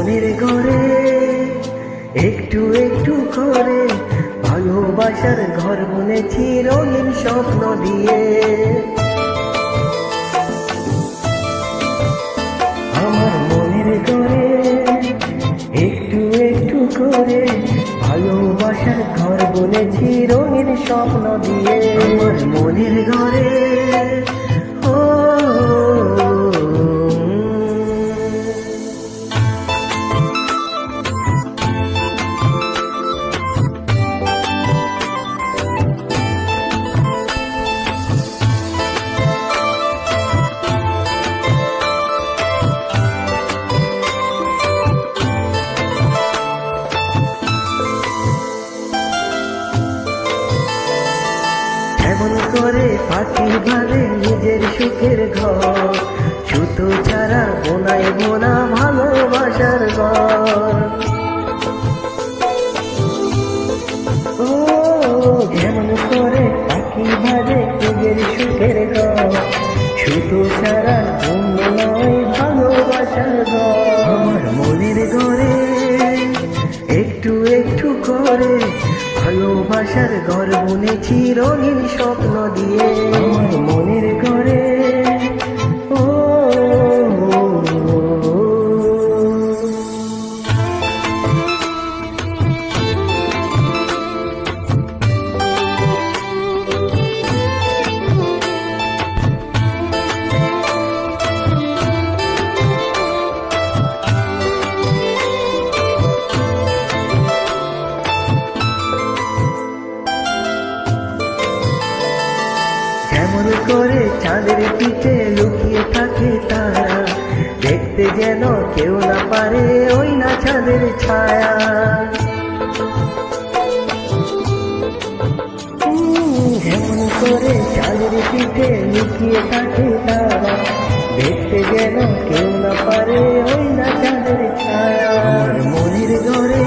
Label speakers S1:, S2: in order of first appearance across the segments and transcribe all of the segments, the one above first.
S1: মনের ঘরে একটু একটু করে ভালোবাসার ঘর বুনেছি রঙিন স্বপ্ন দিয়ে। আমার মনের ঘরে একটু একটু করে ভালোবাসার ঘর বুনেছি রঙিন স্বপ্ন দিয়ে। আমার মনের ঘরে এমন করে পাখি ভাবে নিজের সুখের ঘর, সুতো ছাড়া বোনাই বোনা ভালোবাসার ঘর। ও যেমন করে পাখি ভাবে নিজের সুখের ঘর, সুতো ছাড়া বোনাই ভালোবাসার ঘর। আমার মনের ঘরে একটু একটু করে ভালোবাসার ঘর বুনেছি রঙিন স্বপ্ন দিয়ে। আমার মনের ঘরে এমন করে চাঁদের পিঠে লুকিয়ে থাকে তারা, দেখতে যেন কেউ না পারে ওই না চাঁদের ছায়া। এমন করে চাঁদের পিঠে লুকিয়ে থাকে তারা, দেখতে যেন কেউ না পারে ওই না চাঁদের ছায়া। আমার মনের ঘরে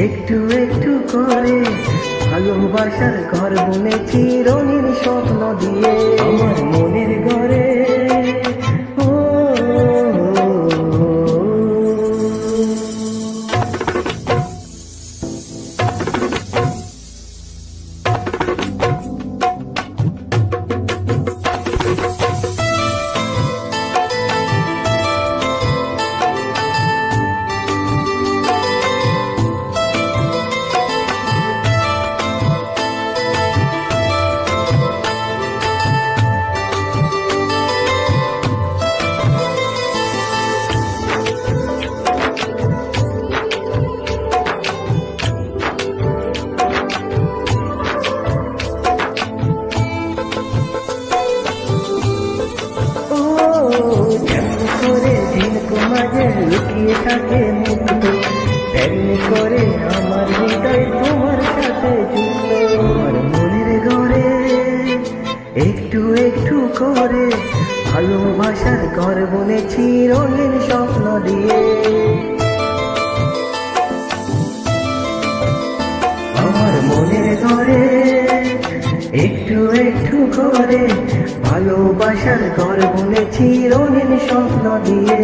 S1: একটু একটু করে ভালোবাসার ঘর বুনেছি রঙিন স্বপ্ন দিয়ে। আমার মনের ঘরে মাঝে লুকিয়ে থাকে মুক্ত, তেমনি করে আমার হৃদয় তোমার সাথে যুক্ত। আমার মনের ঘরে একটু একটু করে ভালোবাসার ঘর বুনেছি রঙিন স্বপ্ন দিয়ে। আমার মনের ঘরে একটু একটু করে ভালোবাসার ঘর বুনেছি রঙিন স্বপ্ন দিয়ে।